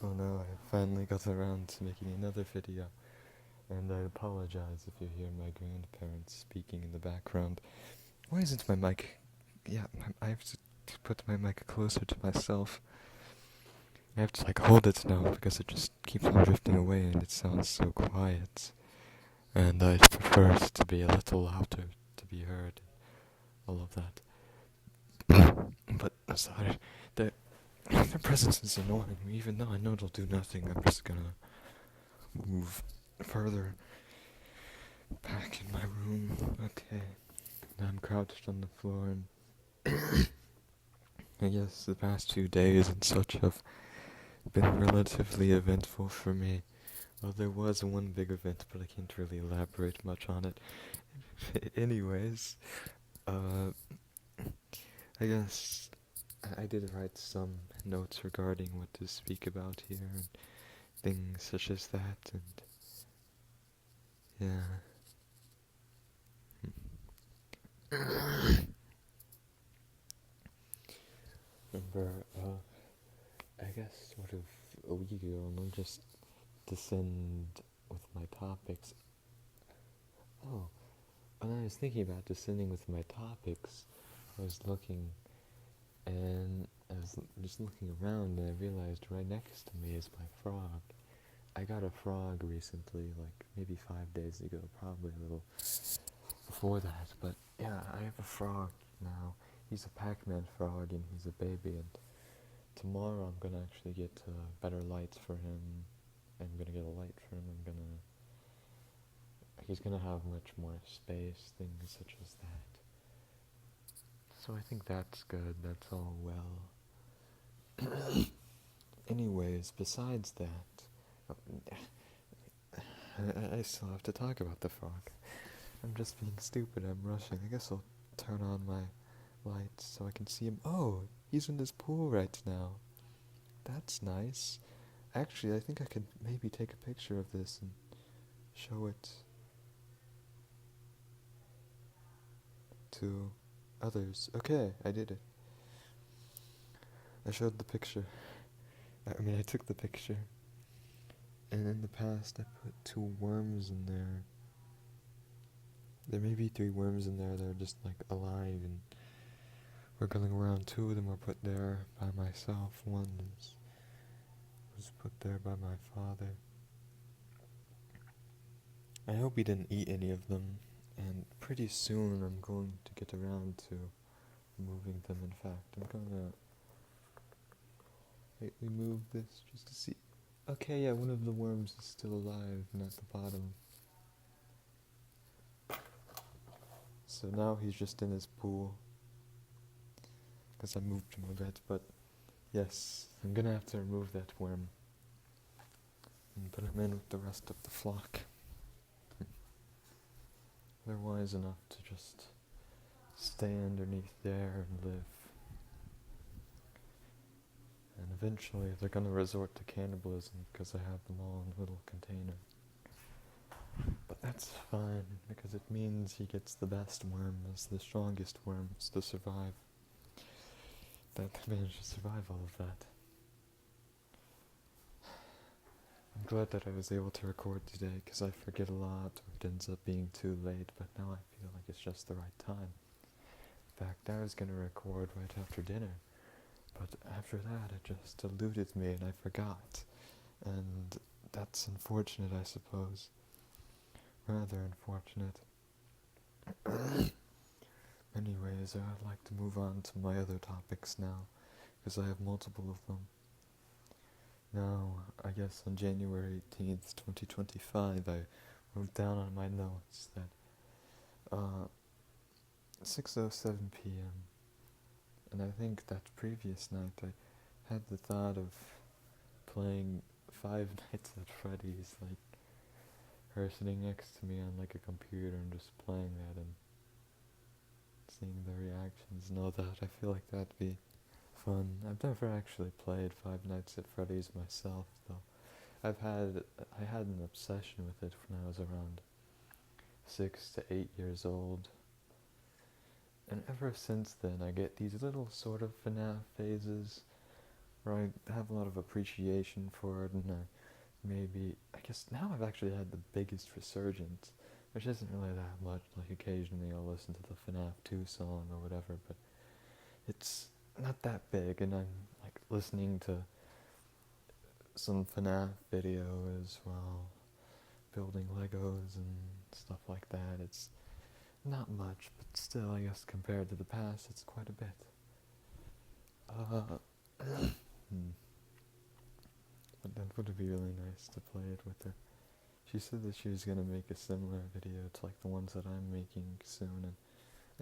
Oh no, I finally got around to making another video, and I apologize if you hear my grandparents speaking in the background. Why isn't my mic... Yeah, I have to put my mic closer to myself. I have to hold it now because it just keeps on drifting away and it sounds so quiet. And I prefer it to be a little louder to be heard, all of that. But, sorry, the, the presence is annoying me, even though I know it'll do nothing. I'm just gonna move further back in my room. Okay. Now I'm crouched on the floor, and I guess the past 2 days and such have been relatively eventful for me. Well, there was one big event, but I can't really elaborate much on it. Anyways, uh, I guess I did write some notes regarding what to speak about here, and things such as that, and yeah. Remember, I guess sort of a week ago, and I'll just descend with my topics. Oh, when I was thinking about descending with my topics, I was looking, and I was just looking around, and I realized right next to me is my frog. I got a frog recently, maybe 5 days ago, probably a little before that, but yeah, I have a frog now. He's a Pac-Man frog, and he's a baby, and tomorrow I'm gonna actually get better lights for him. I'm gonna get a light for him. He's gonna have much more space, things such as that. So I think that's good. That's all well. Anyways, besides that, I still have to talk about the frog. I'm just being stupid. I'm rushing. I guess I'll turn on my lights so I can see him. Oh, he's in this pool right now. That's nice. Actually, I think I could maybe take a picture of this and show it to others. Okay, I did it. I showed the picture. I took the picture. And in the past, I put 2 worms in there. There may be 3 worms in there that are just alive and wiggling around. 2 of them were put there by myself. One was put there by my father. I hope he didn't eat any of them. And pretty soon I'm going to get around to moving them. In fact, I'm gonna remove this just to see. Okay, yeah, one of the worms is still alive and at the bottom. So now he's just in his pool. Because I moved him a bit, but yes, I'm gonna have to remove that worm. And put him in with the rest of the flock. They're wise enough to just stay underneath there and live. And eventually they're gonna resort to cannibalism because I have them all in a little container. But that's fine, because it means he gets the best worms, the strongest worms to survive. That managed to survive all of that. I'm glad that I was able to record today, because I forget a lot, or it ends up being too late, but now I feel like it's just the right time. In fact, I was going to record right after dinner, but after that it just eluded me and I forgot. And that's unfortunate, I suppose. Rather unfortunate. Anyways, I'd like to move on to my other topics now, because I have multiple of them. Now, I guess on January 18th, 2025, I wrote down on my notes that 6:07 p.m. And I think that previous night I had the thought of playing Five Nights at Freddy's, her sitting next to me on a computer and just playing that and seeing the reactions and all that. I feel like that'd be fun. I've never actually played Five Nights at Freddy's myself, though. I had an obsession with it when I was around 6 to 8 years old. And ever since then, I get these little sort of FNAF phases or I have a lot of appreciation for it, and I guess now I've actually had the biggest resurgence, which isn't really that much. Like occasionally I'll listen to the FNAF 2 song or whatever, but it's not that big, and I'm like listening to some FNAF videos while building Legos and stuff like that. It's not much, but still, I guess compared to the past, it's quite a bit. But that would be really nice to play it with her. She said that she was going to make a similar video to like the ones that I'm making soon, and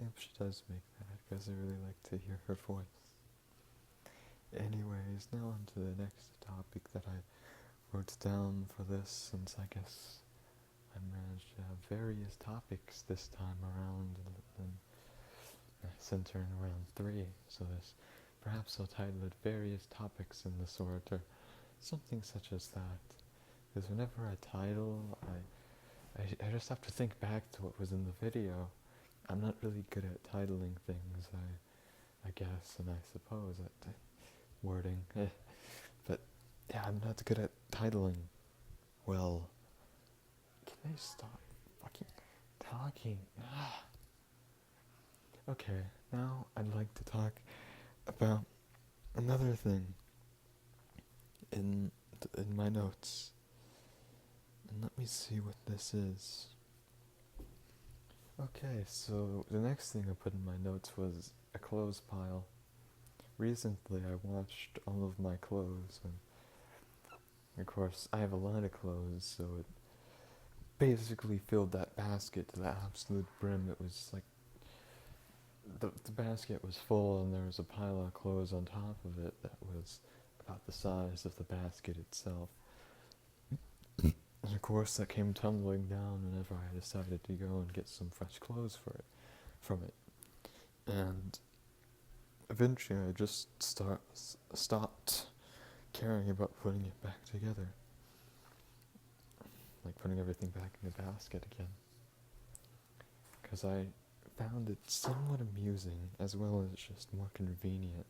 I hope she does make that, because I really like to hear her voice. Anyways, now on to the next topic that I wrote down for this, since I guess I managed to have various topics this time around, and centering around 3, so this, perhaps I'll title it Various Topics in the Sort, or something such as that, because whenever I title, I just have to think back to what was in the video. I'm not really good at titling things, I guess, and I suppose at wording, but yeah, I'm not good at titling well. Can I stop fucking talking? Okay, now I'd like to talk about another thing in my notes, and let me see what this is. Okay, so the next thing I put in my notes was a clothes pile. Recently I washed all of my clothes, and of course I have a lot of clothes, so it basically filled that basket to the absolute brim. It was like the basket was full, and there was a pile of clothes on top of it that was about the size of the basket itself. And of course that came tumbling down whenever I decided to go and get some fresh clothes from it. And eventually I just stopped caring about putting it back together. Like putting everything back in the basket again. Because I found it somewhat amusing, as well as just more convenient,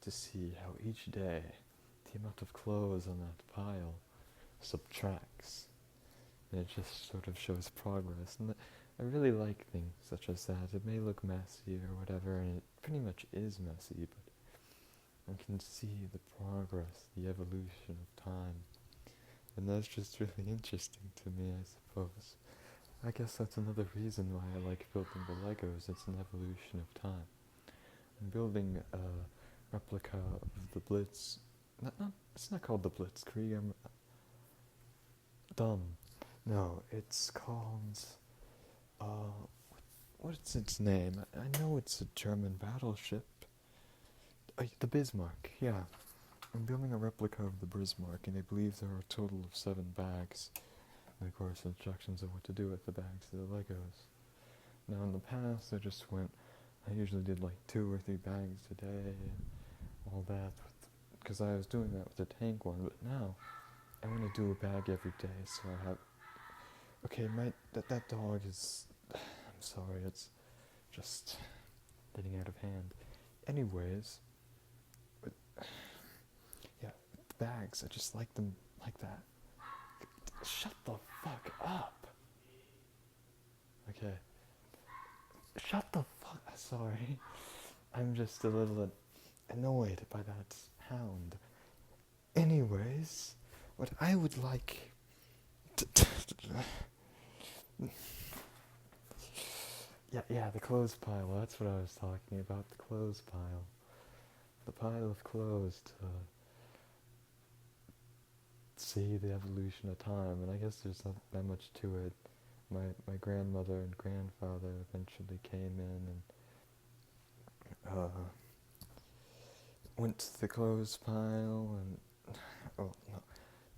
to see how each day the amount of clothes on that pile subtracts, and it just sort of shows progress. And I really like things such as that. It may look messy or whatever, and it pretty much is messy, but I can see the progress, the evolution of time, and that's just really interesting to me, I suppose. I guess that's another reason why I like building the Legos. It's an evolution of time. I'm building a replica of the Blitz. It's not called the Blitzkrieg. I'm dumb. No, it's called. What's its name? I know it's a German battleship. The Bismarck. Yeah, I'm building a replica of the Bismarck, and I believe there are a total of 7 bags. And of course, instructions of what to do with the bags of the Legos. Now, in the past, I usually did like 2 or 3 bags a day, and all that, because I was doing that with the tank one. But now, I want to do a bag every day, so I have. Okay, that dog is. I'm sorry, it's just getting out of hand. Anyways, yeah, the bags, I just like them like that. Shut the fuck up. Okay. Shut the fuck. Sorry. I'm just a little annoyed by that hound. Anyways, what I would like yeah, the clothes pile. That's what I was talking about. The clothes pile. The pile of clothes to see the evolution of time, and I guess there's not that much to it. My grandmother and grandfather eventually came in and went to the clothes pile, and no,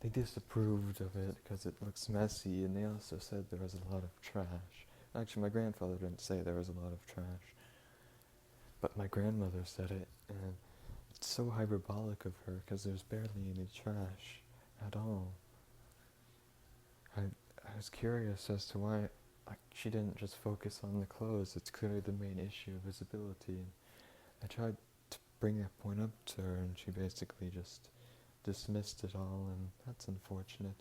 they disapproved of it because it looks messy, and they also said there was a lot of trash. Actually, my grandfather didn't say there was a lot of trash, but my grandmother said it, and it's so hyperbolic of her because there's barely any trash at all. I was curious as to why she didn't just focus on the clothes. It's clearly the main issue, visibility. And I tried to bring that point up to her, and she basically just dismissed it all, and that's unfortunate.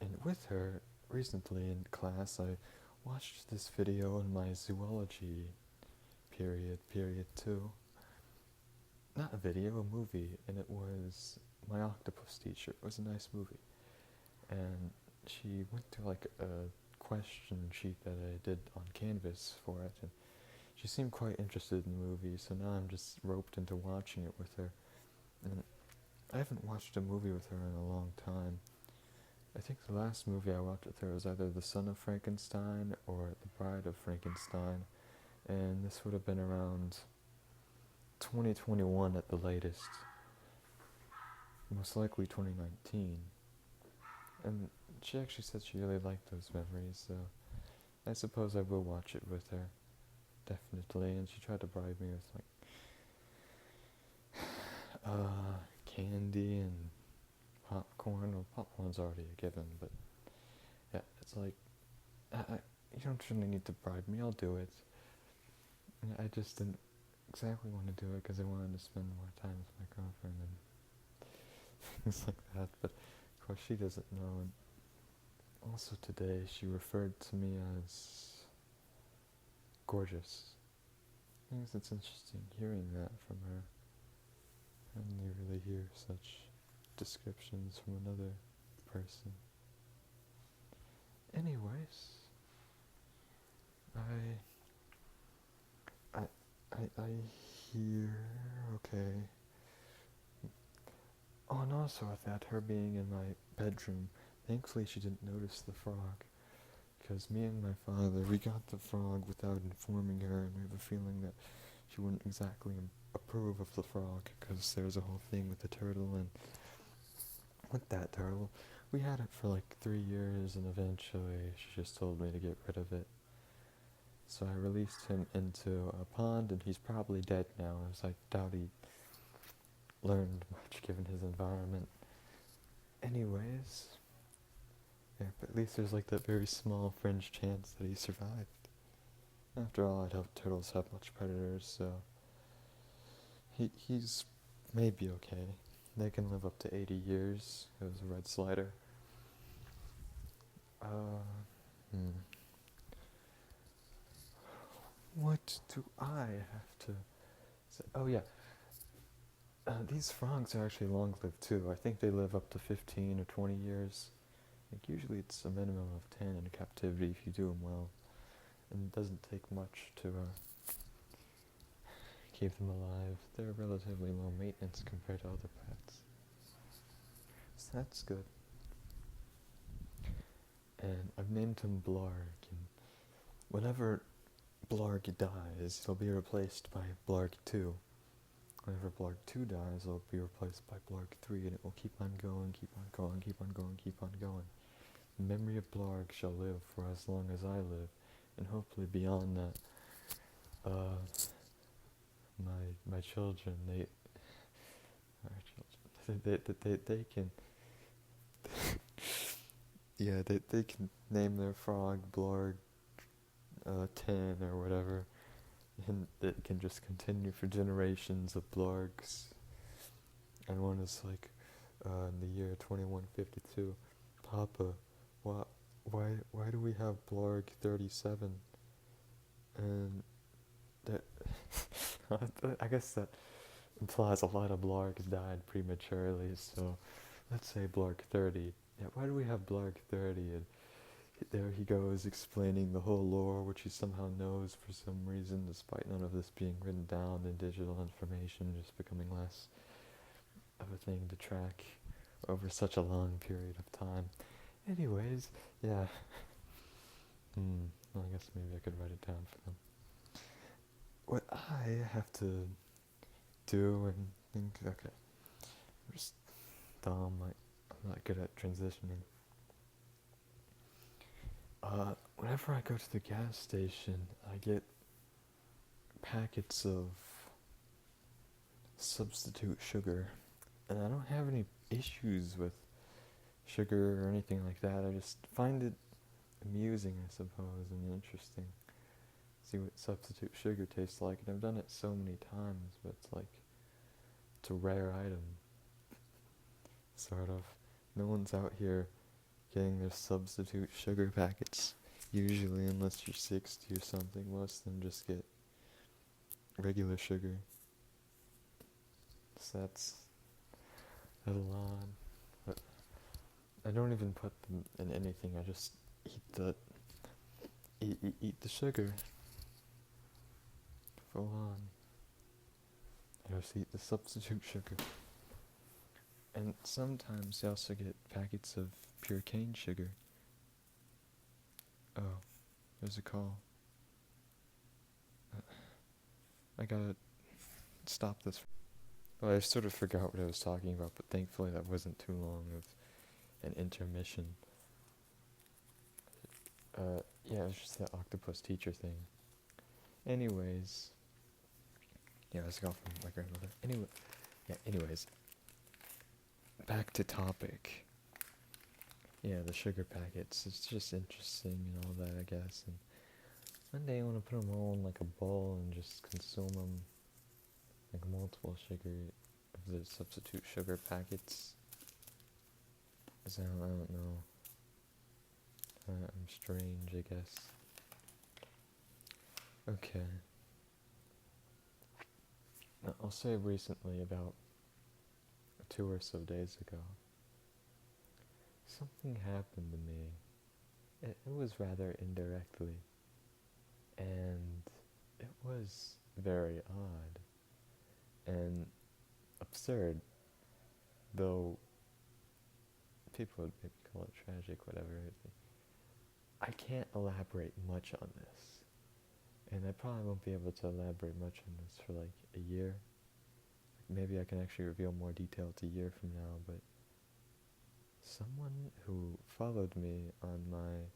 And with her, recently in class, I watched this video in my zoology period 2. Not a video, a movie, and it was my octopus teacher. It was a nice movie. And she went to like a question sheet that I did on Canvas for it, and she seemed quite interested in the movie, so now I'm just roped into watching it with her. And I haven't watched a movie with her in a long time. I think the last movie I watched with her was either The Son of Frankenstein or The Bride of Frankenstein, and this would have been around 2021 at the latest, most likely 2019. And she actually said she really liked those memories, so I suppose I will watch it with her, definitely. And she tried to bribe me with like candy and popcorn. Well, popcorn's already a given, but yeah, it's like you don't really need to bribe me. I'll do it. And I just didn't exactly want to do it because I wanted to spend more time with my girlfriend and things like that. But of course, she doesn't know. And also today, she referred to me as gorgeous. I think it's interesting hearing that from her. I only really hear such descriptions from another person. Anyways, I hear, okay. Oh, and also with that, her being in my bedroom, thankfully she didn't notice the frog, because me and my father, we got the frog without informing her, and we have a feeling that she wouldn't exactly approve of the frog, because there's a whole thing with the turtle, and with that turtle, we had it for like 3 years, and eventually she just told me to get rid of it. So I released him into a pond, and he's probably dead now, as I doubt he learned much given his environment. Anyways, yeah, but at least there's like that very small fringe chance that he survived. After all, I doubt turtles have much predators, so he's maybe okay. They can live up to 80 years. It was a red slider. What do I have to say? Oh yeah, these frogs are actually long-lived too. I think they live up to 15 or 20 years. Like usually it's a minimum of 10 in captivity if you do them well. And it doesn't take much to keep them alive. They're relatively low maintenance compared to other pets. So that's good. And I've named him Blarg, and whenever Blarg dies, he'll be replaced by Blarg 2. Whenever Blarg 2 dies, it'll be replaced by Blarg 3, and it will keep on going, keep on going, keep on going, keep on going. The memory of Blarg shall live for as long as I live, and hopefully beyond that. My children, they can, yeah, they can name their frog Blarg 10 or whatever, and it can just continue for generations of Blargs. And one is like, in the year 2152, Papa, why do we have Blarg 37? And that, I guess that implies a lot of Blargs died prematurely, so let's say Blarg 30. Yeah, why do we have Blarg 30? And there he goes explaining the whole lore, which he somehow knows for some reason, despite none of this being written down and digital information just becoming less of a thing to track over such a long period of time. Anyways, yeah. Well, I guess maybe I could write it down for them. What I have to do and think, okay, I'm just dumb, I'm not good at transitioning. Whenever I go to the gas station, I get packets of substitute sugar, and I don't have any issues with sugar or anything like that. I just find it amusing, I suppose, and interesting. see what substitute sugar tastes like, and I've done it so many times, but it's like, it's a rare item, sort of. No one's out here getting their substitute sugar packets, usually, unless you're 60 or something. Most of them just get regular sugar. So that's a lot. But I don't even put them in anything. I just eat the sugar. Full on. I just eat the substitute sugar. And sometimes you also get packets of pure cane sugar. Oh, there's a call. I gotta stop this. Well, I sort of forgot what I was talking about, but thankfully that wasn't too long of an intermission. Yeah, it was just that octopus teacher thing. Anyways, yeah, I got from my grandmother. Anyways, back to topic. Yeah, the sugar packets. It's just interesting and all that, I guess. And one day I want to put them all in like a bowl and just consume them, like multiple of the substitute sugar packets. 'Cause I don't know. I'm strange, I guess. Okay. I'll say recently, about 2 or so days ago, something happened to me. It was rather indirectly, and it was very odd and absurd, though people would maybe call it tragic, whatever. I can't elaborate much on this, and I probably won't be able to elaborate much on this for like a year. Maybe I can actually reveal more details a year from now, but someone who followed me on my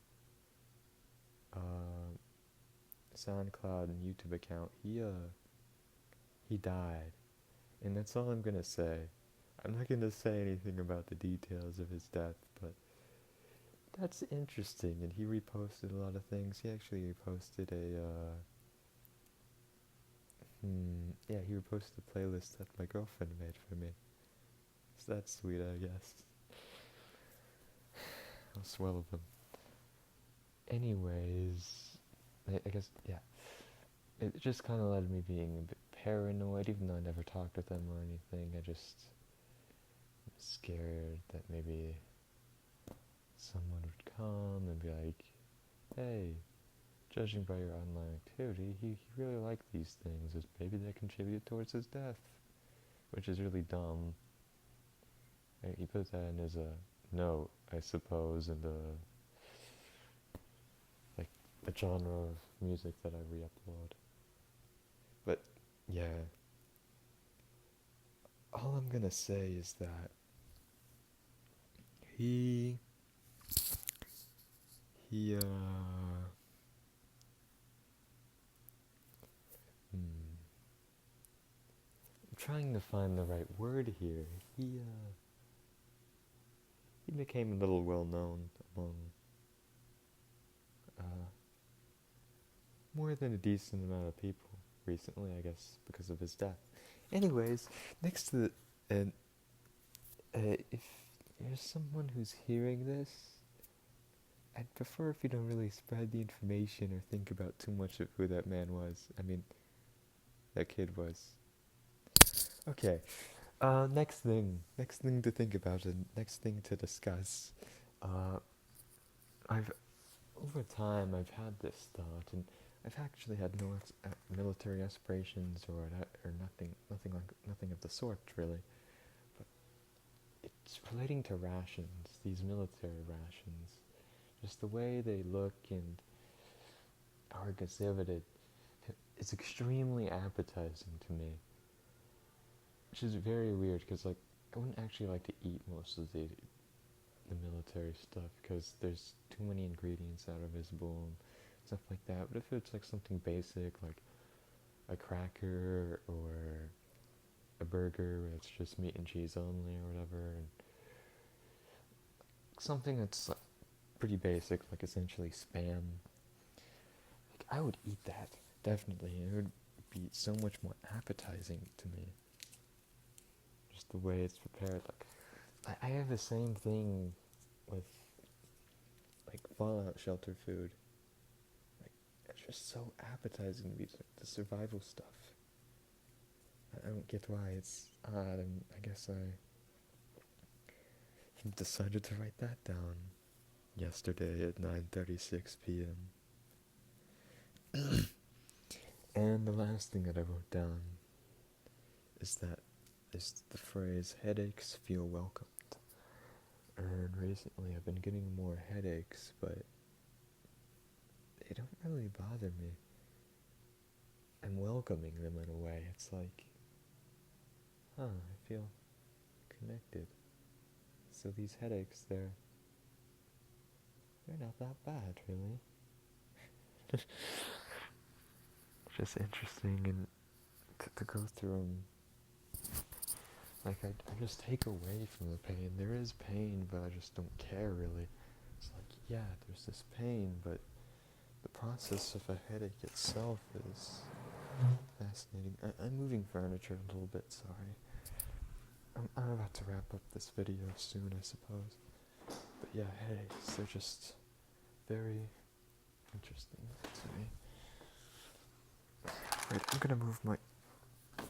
SoundCloud and YouTube account, he died, and that's all I'm gonna say. I'm not gonna say anything about the details of his death, but that's interesting. And he reposted a lot of things. He actually reposted he reposted a playlist that my girlfriend made for me. So that's sweet, I guess. How swell of him. Anyways, I guess, yeah. It just kind of led me being a bit paranoid, even though I never talked with them or anything. I just was scared that maybe someone would come and be like, hey, judging by your online activity, he really liked these things. Maybe they contribute towards his death, which is really dumb. He put that in his note, I suppose, in the genre of music that I re-upload. But yeah, all I'm gonna say is that I'm trying to find the right word here. He became a little well known among more than a decent amount of people recently, I guess, because of his death. Anyways, next to if you're someone who's hearing this, I'd prefer if you don't really spread the information or think about too much of who that man was. I mean, that kid was. Okay, next thing to think about, and next thing to discuss. Over time, I've had this thought, and I've actually had no military aspirations or nothing of the sort, really. But it's relating to rations, these military rations. Just the way they look and are exhibited, it's extremely appetizing to me. Which is very weird, because I wouldn't actually like to eat most of the military stuff, because there's too many ingredients that are visible and stuff like that. But if it's like something basic, like a cracker or a burger where it's just meat and cheese only or whatever, and something that's pretty basic, like essentially Spam, I would eat that. definitely, it would be so much more appetizing to me. Just the way it's prepared. Like, I have the same thing with, like, Fallout shelter food. Like, it's just so appetizing to me, the survival stuff. I don't get why it's odd, and I guess I decided to write that down yesterday at 9:36 p.m. And the last thing that I wrote down is the phrase, headaches feel welcomed. And recently I've been getting more headaches, but they don't really bother me. I'm welcoming them in a way. It's like, I feel connected. So these headaches, they're not that bad, really. Just interesting, and to go through them. Like, I just take away from the pain. There is pain, but I just don't care, really. It's like, yeah, there's this pain, but the process of a headache itself is fascinating. I'm moving furniture a little bit, sorry. I'm about to wrap up this video soon, I suppose. But yeah, headaches, they're just very interesting to me. Wait, I'm gonna move my bed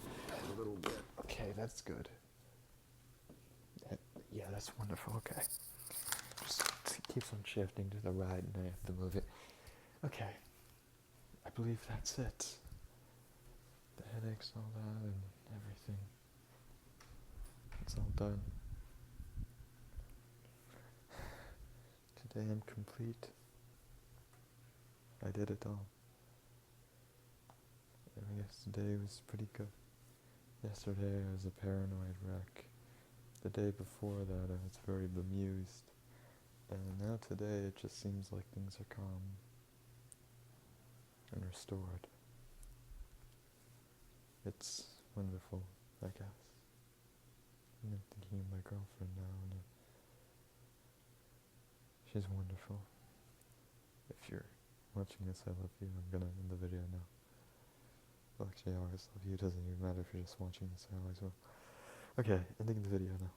a little bit. Okay, that's good. Yeah, that's wonderful, okay. Just keeps on shifting to the right and I have to move it. Okay, I believe that's it. The headaches, all that, and everything. It's all done. Today I'm complete. I did it all. And I guess today was pretty good. Yesterday I was a paranoid wreck. The day before that I was very bemused. And now today it just seems like things are calm and restored. It's wonderful, I guess. I'm thinking of my girlfriend now, and she's wonderful. If you're watching this, I love you. I'm gonna end the video now. Well, actually, I always love you. It doesn't even matter if you're just watching this, I always will. Okay, ending the video now.